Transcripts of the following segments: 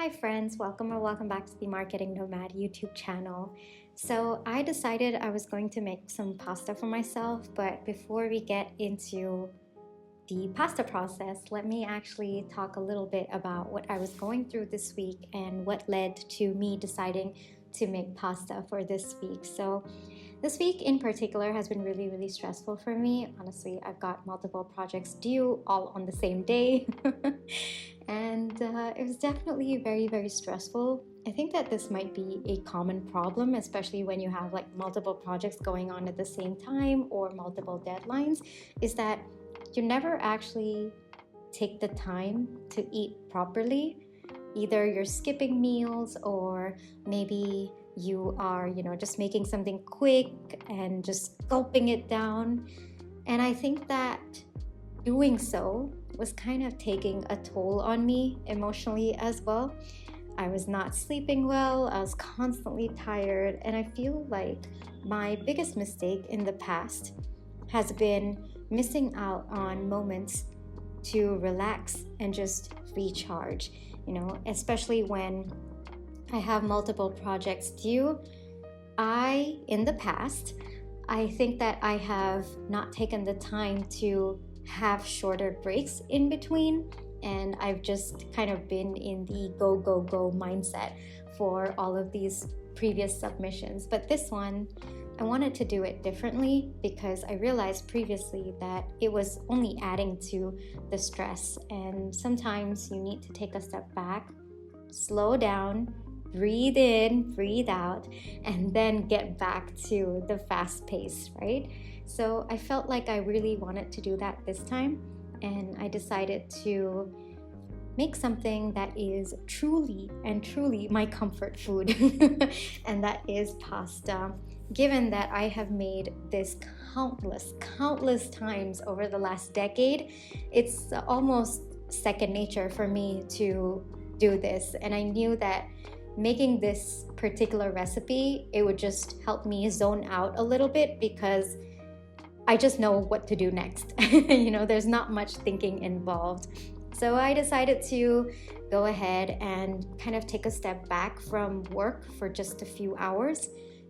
Hi friends, welcome or welcome back to the Marketing Nomad YouTube channel. So I decided I was going to make some pasta for myself, but before we get into the pasta process, let me actually talk a little bit about what I was going through this week and what led to me deciding to make pasta for this week. So this week in particular has been really stressful for me. Honestly, I've got multiple projects due all on the same day. And it was definitely very stressful. I think that this might be a common problem, especially when you have like multiple projects going on at the same time or multiple deadlines, is that you never actually take the time to eat properly. Either you're skipping meals or maybe you are, just making something quick and just gulping it down. And I think that doing so was kind of taking a toll on me emotionally as well. I was not sleeping well, I was constantly tired, and I feel like my biggest mistake in the past has been missing out on moments to relax and just recharge, especially when I have multiple projects due. In the past, I think that I have not taken the time to have shorter breaks in between, and I've just kind of been in the go mindset for all of these previous submissions. But this one, I wanted to do it differently because I realized previously that it was only adding to the stress, and sometimes you need to take a step back, slow down, breathe in, breathe out, and then get back to the fast pace, right? So I felt like I really wanted to do that this time, and I decided to make something that is truly my comfort food, and that is pasta. Given that I have made this countless times over the last decade, it's almost second nature for me to do this, and I knew that making this particular recipe, it would just help me zone out a little bit because I just know what to do next. There's not much thinking involved. So I decided to go ahead and kind of take a step back from work for just a few hours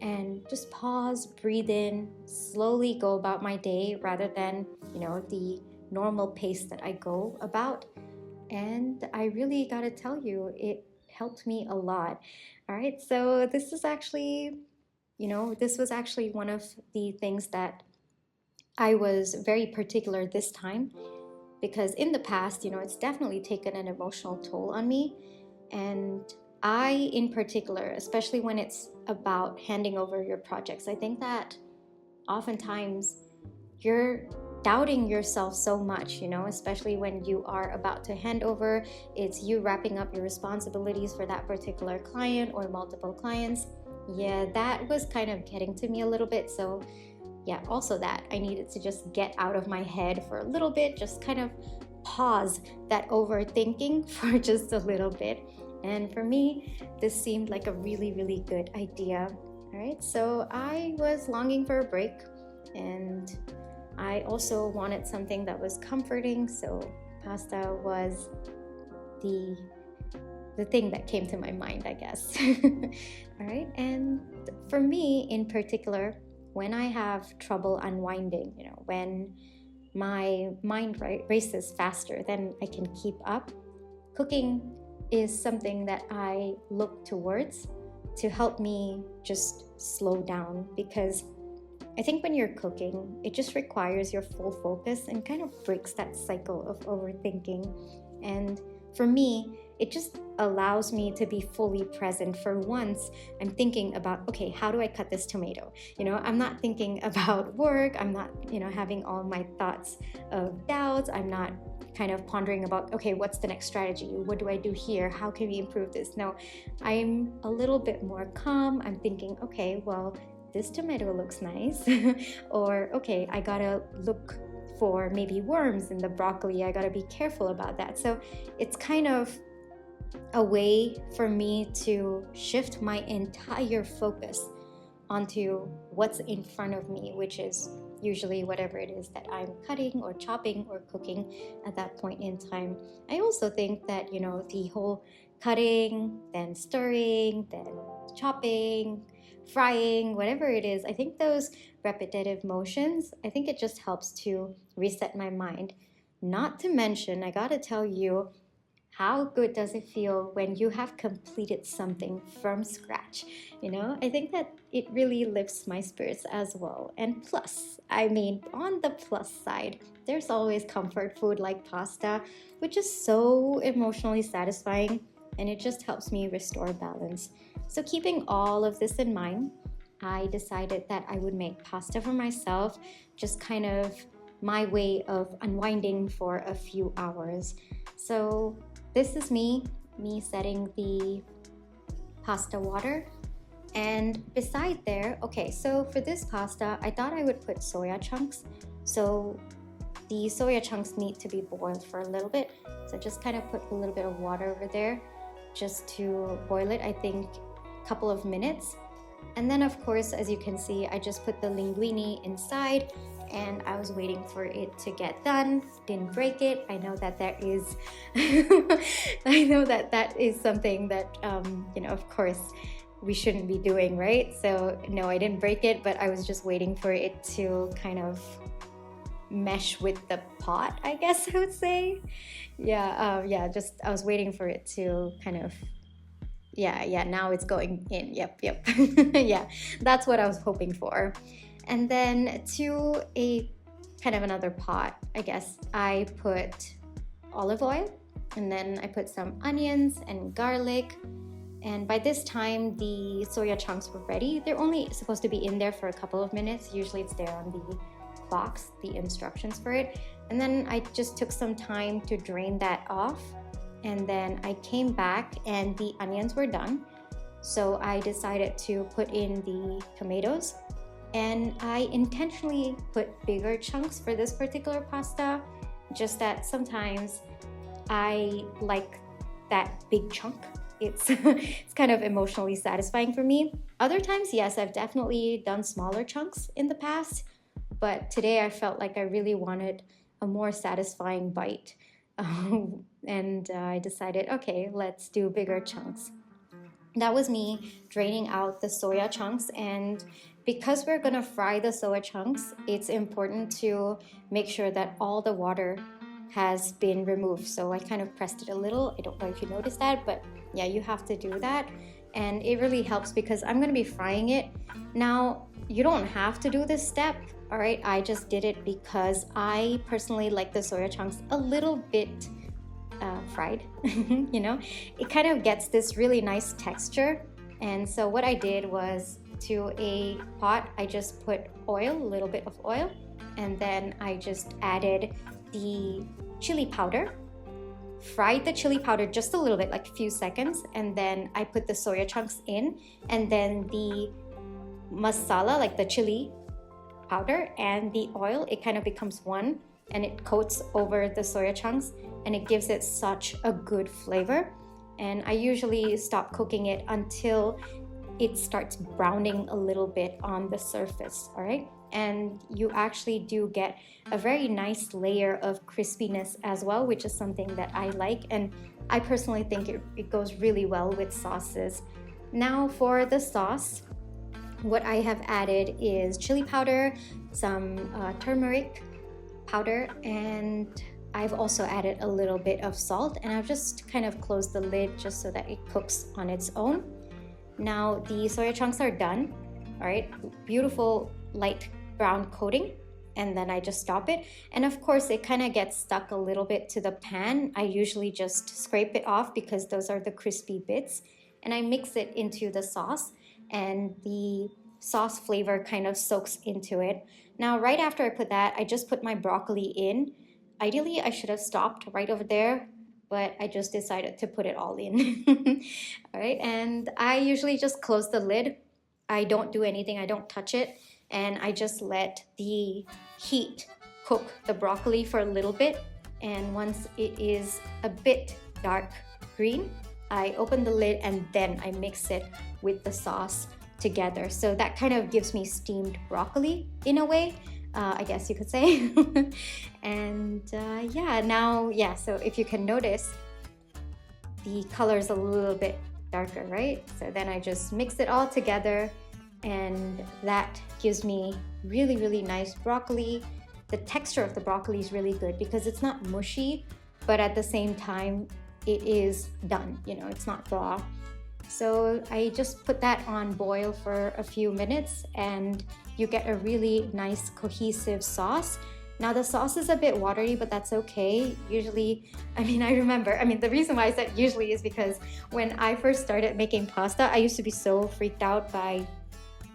and just pause, breathe in, slowly go about my day rather than, the normal pace that I go about. And I really gotta tell you, it helped me a lot. All right, so this was actually one of the things that I was very particular this time, because in the past, it's definitely taken an emotional toll on me. And I, in particular, especially when it's about handing over your projects, I think that oftentimes you're doubting yourself so much, especially when you are about to hand over. It's you wrapping up your responsibilities for that particular client or multiple clients. Yeah, that was kind of getting to me a little bit. So yeah, also that I needed to just get out of my head for a little bit, just kind of pause that overthinking for just a little bit. And for me, this seemed like a really good idea. All right, so I was longing for a break, and I also wanted something that was comforting, so pasta was the thing that came to my mind, I guess. All right, and for me in particular, when I have trouble unwinding, when my mind races faster than I can keep up, cooking is something that I look towards to help me just slow down, because I think when you're cooking, it just requires your full focus and kind of breaks that cycle of overthinking. And for me, it just allows me to be fully present. For once, I'm thinking about, okay, how do I cut this tomato? I'm not thinking about work. I'm not, having all my thoughts of doubts. I'm not kind of pondering about, okay, what's the next strategy? What do I do here? How can we improve this? No, I'm a little bit more calm. I'm thinking, okay, well, this tomato looks nice. Or, okay, I gotta look for maybe worms in the broccoli. I gotta be careful about that. So it's kind of a way for me to shift my entire focus onto what's in front of me, which is, usually whatever it is that I'm cutting or chopping or cooking at that point in time. I also think that, the whole cutting, then stirring, then chopping, frying, whatever it is, I think those repetitive motions, I think it just helps to reset my mind. Not to mention, I gotta tell you, how good does it feel when you have completed something from scratch? I think that it really lifts my spirits as well. And plus, on the plus side, there's always comfort food like pasta, which is so emotionally satisfying, and it just helps me restore balance. So keeping all of this in mind, I decided that I would make pasta for myself, just kind of my way of unwinding for a few hours. So this is me setting the pasta water. And beside there, okay, so for this pasta, I thought I would put soya chunks. So the soya chunks need to be boiled for a little bit. So just kind of put a little bit of water over there just to boil it, I think a couple of minutes. And then of course, as you can see, I just put the linguine inside, and I was waiting for it to get done. Didn't break it. I know that there is I know that that is something that of course we shouldn't be doing, right? So no, I didn't break it, but I was just waiting for it to kind of mesh with the pot, I guess I would say. Just I was waiting for it to kind of now it's going in. Yep. Yeah, that's what I was hoping for. And then to a kind of another pot, I guess, I put olive oil, and then I put some onions and garlic. And by this time, the soya chunks were ready. They're only supposed to be in there for a couple of minutes. Usually it's there on the box, the instructions for it. And then I just took some time to drain that off. And then I came back and the onions were done. So I decided to put in the tomatoes. And I intentionally put bigger chunks for this particular pasta, just that sometimes I like that big chunk. It's kind of emotionally satisfying for me. Other times, yes, I've definitely done smaller chunks in the past, but today I felt like I really wanted a more satisfying bite. And I decided, okay, let's do bigger chunks. That was me draining out the soya chunks, and because we're gonna fry the soya chunks, it's important to make sure that all the water has been removed. So I kind of pressed it a little. I don't know if you noticed that, but yeah, you have to do that. And it really helps because I'm gonna be frying it. Now, you don't have to do this step, all right? I just did it because I personally like the soya chunks a little bit fried. It kind of gets this really nice texture. And so what I did was, to a pot, I just put oil, a little bit of oil, and then I just added the chili powder, fried the chili powder just a little bit, like a few seconds, and then I put the soya chunks in, and then the masala, like the chili powder and the oil, it kind of becomes one, and it coats over the soya chunks, and it gives it such a good flavor. And I usually stop cooking it until it starts browning a little bit on the surface, all right? And you actually do get a very nice layer of crispiness as well, which is something that I like, and I personally think it goes really well with sauces. Now for the sauce, what I have added is chili powder, some turmeric powder, and I've also added a little bit of salt, and I've just kind of closed the lid just so that it cooks on its own. Now the soya chunks are done, all right? Beautiful light brown coating, and then I just stop it. And of course, it kind of gets stuck a little bit to the pan. I usually just scrape it off because those are the crispy bits, and I mix it into the sauce, and the sauce flavor kind of soaks into it. Now, right after I put that, I just put my broccoli in. Ideally, I should have stopped right over there, but I just decided to put it all in. All right, and I usually just close the lid. I don't do anything, I don't touch it, and I just let the heat cook the broccoli for a little bit. And once it is a bit dark green, I open the lid and then I mix it with the sauce together. So that kind of gives me steamed broccoli in a way. I guess you could say. And yeah, so if you can notice, the color is a little bit darker, right? So then I just mix it all together, and that gives me really, really nice broccoli. The texture of the broccoli is really good because it's not mushy, but at the same time, it is done, it's not raw. So I just put that on boil for a few minutes, and you get a really nice cohesive sauce. Now the sauce is a bit watery, but that's okay. Usually, the reason why I said usually is because when I first started making pasta, I used to be so freaked out by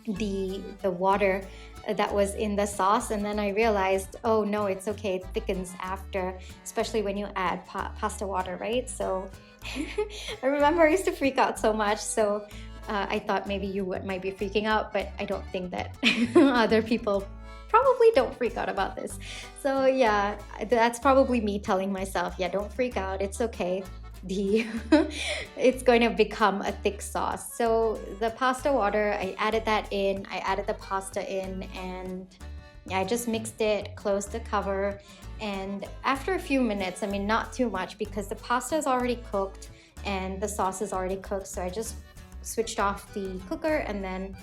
the water that was in the sauce, and then I realized, oh no, it's okay, it thickens after, especially when you add pasta water, right? So I remember I used to freak out so much, so I thought maybe you might be freaking out, but I don't think that other people probably don't freak out about this. So yeah, that's probably me telling myself, yeah, don't freak out, it's okay. It's going to become a thick sauce. So the pasta water, I added that in, I added the pasta in, and I just mixed it, closed the cover, and after a few minutes, not too much because the pasta is already cooked and the sauce is already cooked, so I just switched off the cooker and then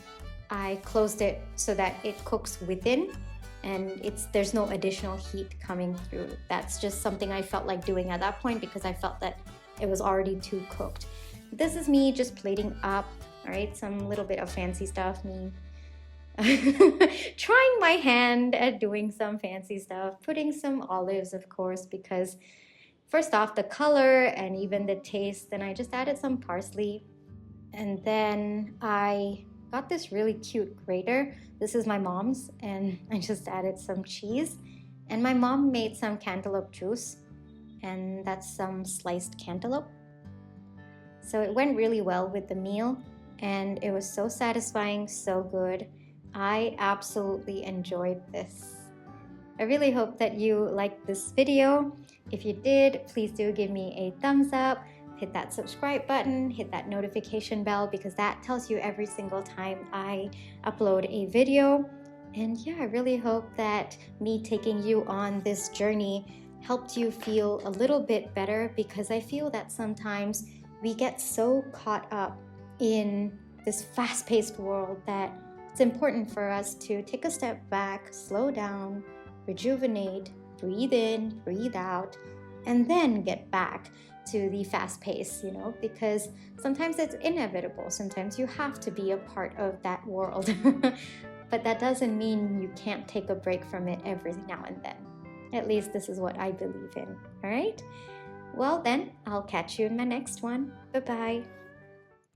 I closed it so that it cooks within, and there's no additional heat coming through. That's just something I felt like doing at that point because I felt that it was already too cooked. This is me just plating up, all right, some little bit of fancy stuff, me trying my hand at doing some fancy stuff, putting some olives, of course, because first off, the color and even the taste, and I just added some parsley, and then I got this really cute grater. This is my mom's, and I just added some cheese, and my mom made some cantaloupe juice, and that's some sliced cantaloupe. So it went really well with the meal, and it was so satisfying, so good. I absolutely enjoyed this. I really hope that you liked this video. If you did, please do give me a thumbs up, hit that subscribe button, hit that notification bell, because that tells you every single time I upload a video. And yeah, I really hope that me taking you on this journey helped you feel a little bit better, because I feel that sometimes we get so caught up in this fast-paced world that it's important for us to take a step back, slow down, rejuvenate, breathe in, breathe out, and then get back to the fast pace, because sometimes it's inevitable. Sometimes you have to be a part of that world. But that doesn't mean you can't take a break from it every now and then. At least this is what I believe in, all right? Well then, I'll catch you in my next one. Bye-bye.